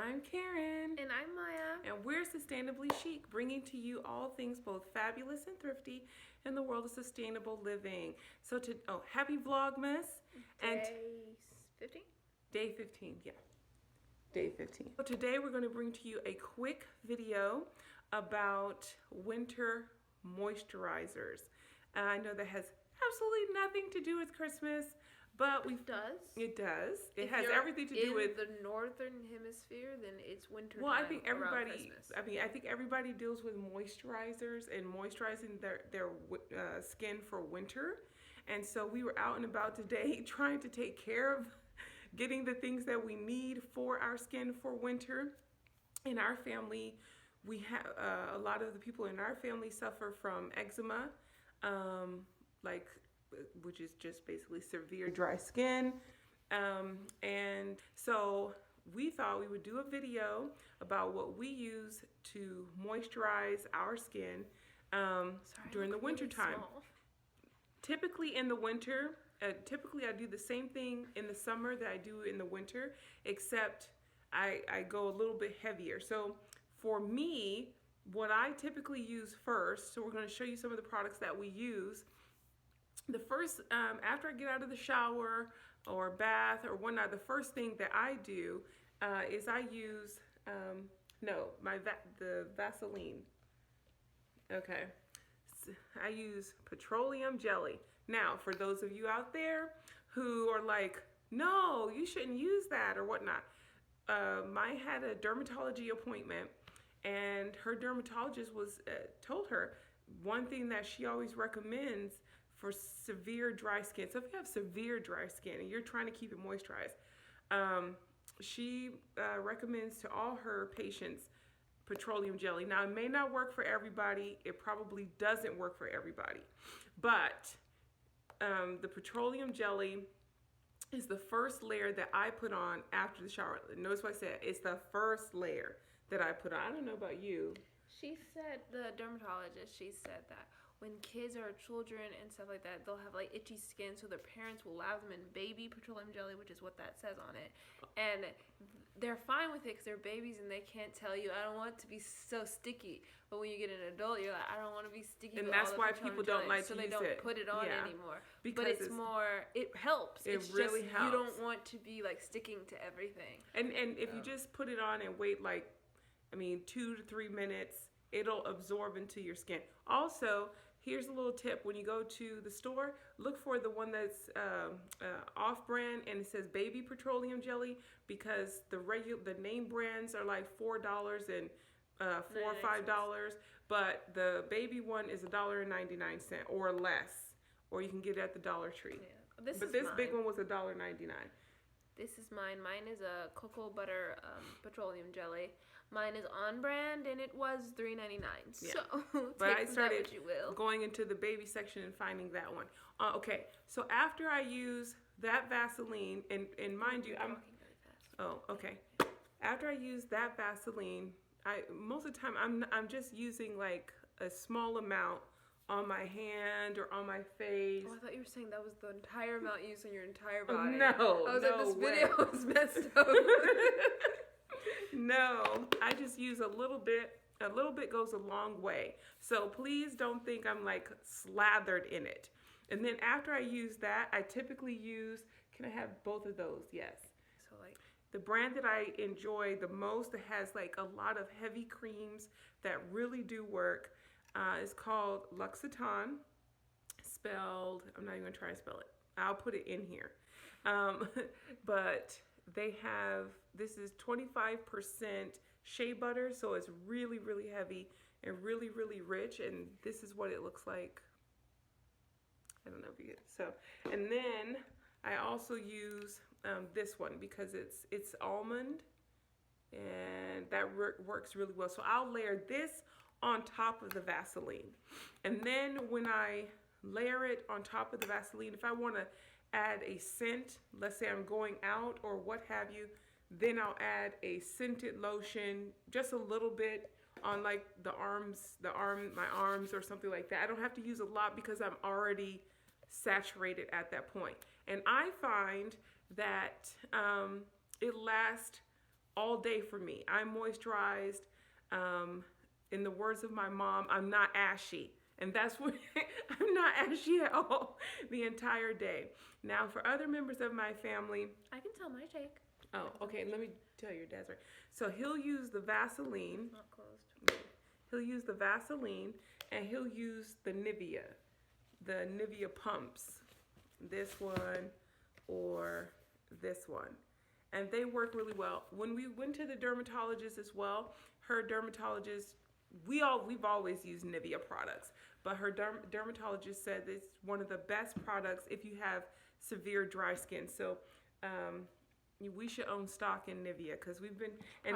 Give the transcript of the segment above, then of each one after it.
I'm Karen. And I'm Maya. And we're Sustainably Chic, bringing to you all things both fabulous and thrifty in the world of sustainable living. So happy Vlogmas. Day 15? Day 15, yeah. Day 15. So today we're going to bring to you a quick video about winter moisturizers. I know that has absolutely nothing to do with Christmas, but It does. It does. It If has you're everything to do with the northern hemisphere. Then it's winter. Well, I think everybody. Christmas. I think everybody deals with moisturizers and moisturizing their skin for winter. And so we were out and about today trying to take care of getting the things that we need for our skin for winter. In our family, we have a lot of the people in our family suffer from eczema, which is just basically severe dry skin. And so we thought we would do a video about what we use to moisturize our skin during the winter time. Typically in the winter, I do the same thing in the summer that I do in the winter, except I go a little bit heavier. So for me, what I typically use first, so we're going to show you some of the products that we use. The first, after I get out of the shower or bath or whatnot, the first thing that I do is I use, the Vaseline. Okay. So I use petroleum jelly. Now, for those of you out there who are like, no, you shouldn't use that or whatnot. I had a dermatology appointment, and her dermatologist told her one thing that she always recommends for severe dry skin. So if you have severe dry skin and you're trying to keep it moisturized, she recommends to all her patients petroleum jelly. Now, it may not work for everybody. It probably doesn't work for everybody. But the petroleum jelly is the first layer that I put on after the shower. Notice what I said. It's the first layer that I put on. I don't know about you. She said, the dermatologist, she said that when kids are children and stuff like that, they'll have like itchy skin, so their parents will allow them in baby petroleum jelly, which is what that says on it. And they're fine with it because they're babies and they can't tell you, I don't want it to be so sticky. But when you get an adult, you're like, I don't want to be sticky. And with that's all the why petroleum people jelly. don't like so to they use don't it. put it on Yeah. anymore. Because but it's more, it helps. It really helps. You don't want to be like sticking to everything. And if you just put it on and wait 2 to 3 minutes, it'll absorb into your skin. Also, here's a little tip. When you go to the store, look for the one that's off-brand and it says baby petroleum jelly, because the name brands are like $4 and $4 or $5, but the baby one is $1.99 or less, or you can get it at the Dollar Tree. Yeah. This big one was $1.99. This is mine. Mine is a cocoa butter petroleum jelly. Mine is on brand and it was $3.99. Yeah. So but I take started what you will. going into the baby section and finding that one. Okay, so after I use that Vaseline, and mind you, I'm talking very fast. Oh, okay. After I use that Vaseline, most of the time I'm just using like a small amount on my hand or on my face. Oh, I thought you were saying that was the entire amount used on your entire body. No, I was like, this video is messed up. No, I just use a little bit. A little bit goes a long way. So please don't think I'm like slathered in it. And then after I use that, I typically use, can I have both of those? Yes. So like, the brand that I enjoy the most, that has like a lot of heavy creams that really do work, is called L'Occitane, spelled, I'm not even gonna try to spell it. I'll put it in here. But they have, this is 25% shea butter, so it's really, really heavy and really, really rich, and this is what it looks like. I don't know if you get it. So, and then I also use this one because it's almond, and that works really well. So I'll layer this on top of the Vaseline, and then when I layer it on top of the Vaseline, if I want to add a scent, let's say I'm going out or what have you, then I'll add a scented lotion, just a little bit on like my arms or something like that. I don't have to use a lot because I'm already saturated at that point. And I find that it lasts all day for me. I'm moisturized. In the words of my mom, I'm not ashy. And that's what I'm not ashy at all the entire day. Now, for other members of my family, I can tell my take. oh, okay, let me tell your dad's right. So he'll use the Vaseline. Not closed. He'll use the Vaseline, and he'll use the Nivea pumps. This one or this one. And they work really well. When we went to the dermatologist as well, her dermatologist, we've always used Nivea products, but her dermatologist said it's one of the best products if you have severe dry skin. So we should own stock in Nivea because we've been, and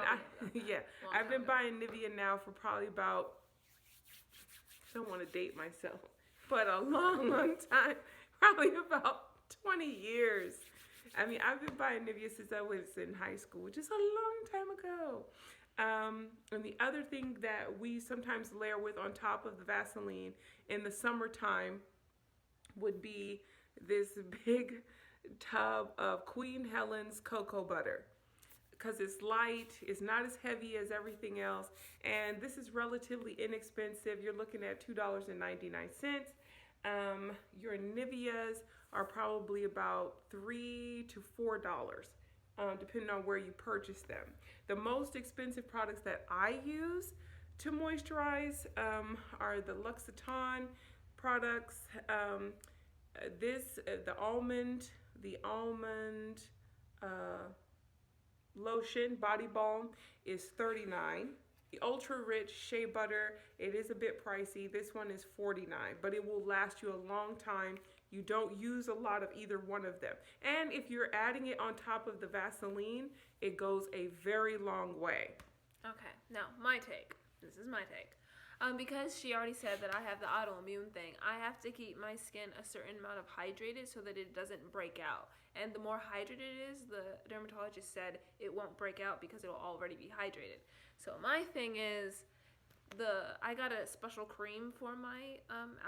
I've been buying Nivea now for probably about, I don't want to date myself, but a long time, probably about 20 years. I mean, I've been buying Nivea since I was in high school, which is a long time ago. And the other thing that we sometimes layer with on top of the Vaseline in the summertime would be this big tub of Queen Helen's cocoa butter, because it's light, it's not as heavy as everything else, and this is relatively inexpensive. You're looking at $2.99. Your Niveas are probably about $3 to $4, depending on where you purchase them. The most expensive products that I use to moisturize are the L'Occitane products. The almond lotion body balm is $39. The ultra rich shea butter, it is a bit pricey. This one is $49, but it will last you a long time. You don't use a lot of either one of them. And if you're adding it on top of the Vaseline, it goes a very long way. Okay, now my take. This is my take. Because she already said that I have the autoimmune thing, I have to keep my skin a certain amount of hydrated so that it doesn't break out. And the more hydrated it is, the dermatologist said it won't break out because it'll already be hydrated. So my thing is, I got a special cream for my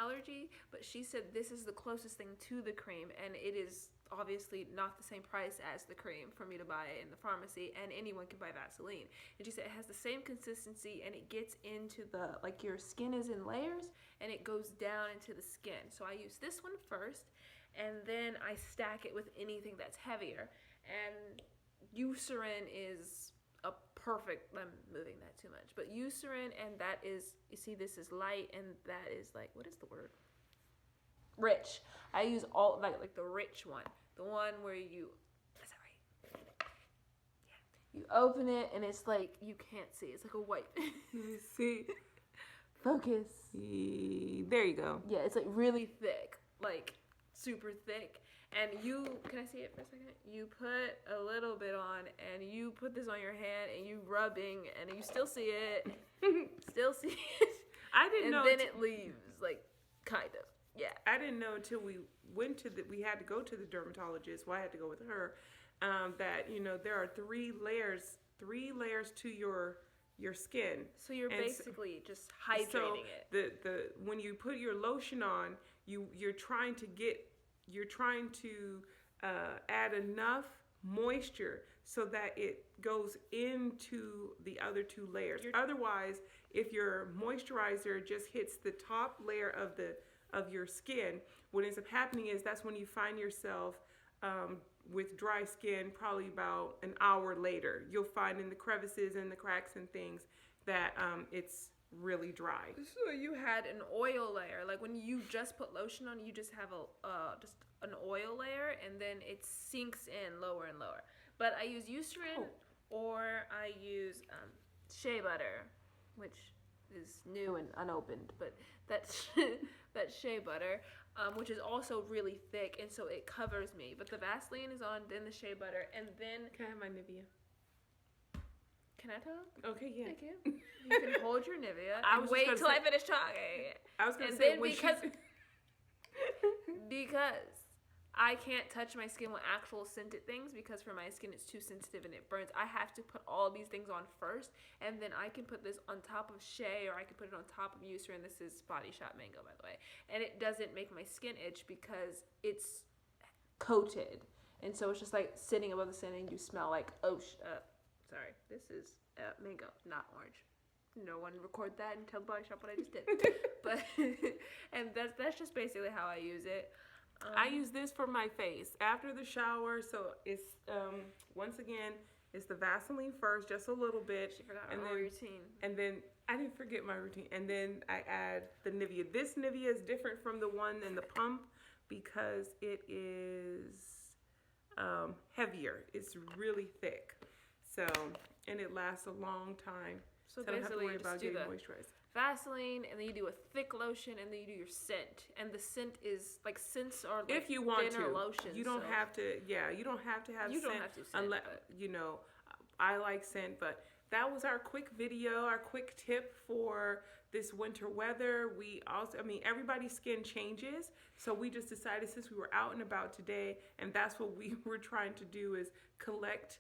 allergy, but she said this is the closest thing to the cream, and it is obviously not the same price as the cream for me to buy it in the pharmacy, and anyone can buy Vaseline. And she said it has the same consistency, and it gets into the, like, your skin is in layers, and it goes down into the skin. So I use this one first, and then I stack it with anything that's heavier. And Eucerin is a perfect, I'm moving that too much, but Eucerin, and that is, you see this is light, and that is like, what is the word? Rich. I use all, like the rich one. The one where you, is that right? Yeah. You open it, and it's like, you can't see. It's like a white. See? Focus. There you go. Yeah, it's like really thick, like super thick. And can I see it for a second? You put a little bit on, and you put this on your hand, and you rubbing, and you still see it. Still see it. I didn't know. And then it leaves, like, kind of. Yeah. I didn't know until we had to go to the dermatologist. Well, I had to go with her. That, there are three layers to your skin. So you're basically just hydrating it. When you put your lotion on, you're trying to add enough moisture so that it goes into the other two layers. Otherwise, if your moisturizer just hits the top layer of your skin, what ends up happening is that's when you find yourself with dry skin. Probably about an hour later, you'll find in the crevices and the cracks and things that it's really dry. So you had an oil layer, like when you just put lotion on, you just have just an oil layer, and then it sinks in lower and lower. But I use Eucerin, or I use shea butter, which is new and unopened, but that's that shea butter, which is also really thick, and so it covers me. But the Vaseline is on, then the shea butter, and then... Can I have my Nivea? Can I talk? Okay, yeah. Thank you. You can hold your Nivea and wait till I finish talking. I was going to say, because I can't touch my skin with actual scented things, because for my skin it's too sensitive and it burns. I have to put all these things on first, and then I can put this on top of shea, or I can put it on top of Eucerin. This is Body Shop Mango, by the way. And it doesn't make my skin itch because it's coated. And so it's just like sitting above the skin, and you smell like, sorry. This is mango, not orange. No one record that and tell the body shop what I just did. But and that's just basically how I use it. I use this for my face after the shower. So it's once again, it's the Vaseline first, just a little bit. She forgot and her then, routine. And then I didn't forget my routine. And then I add the Nivea. This Nivea is different from the one in the pump because it is heavier. It's really thick. So, and it lasts a long time. So I don't have to basically, worry you just about do getting the moisturized. Vaseline, and then you do a thick lotion, and then you do your scent. And the scent is like scents are like If you want thinner to, lotions. you don't have to. Yeah, you don't have to have. You scent don't have to scent, unless but... you know. I like scent, but that was our quick video, our quick tip for this winter weather. We also, I mean, everybody's skin changes, so we just decided since we were out and about today, and that's what we were trying to do is collect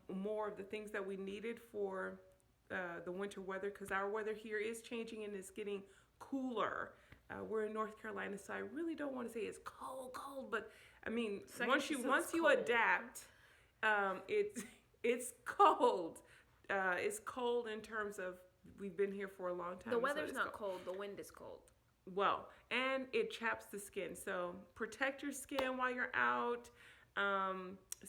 more of the things that we needed for the winter weather, because our weather here is changing and it's getting cooler. We're in North Carolina, so I really don't want to say it's cold, but I mean, once you adapt, it's cold. It's cold in terms of we've been here for a long time. The weather's not cold. The wind is cold. Well, and it chaps the skin. So protect your skin while you're out.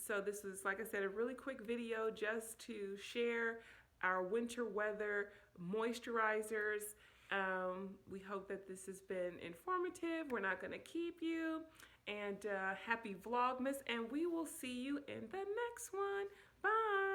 So this was, like I said, a really quick video just to share our winter weather moisturizers. We hope that this has been informative. We're not going to keep you. And happy Vlogmas. And we will see you in the next one. Bye.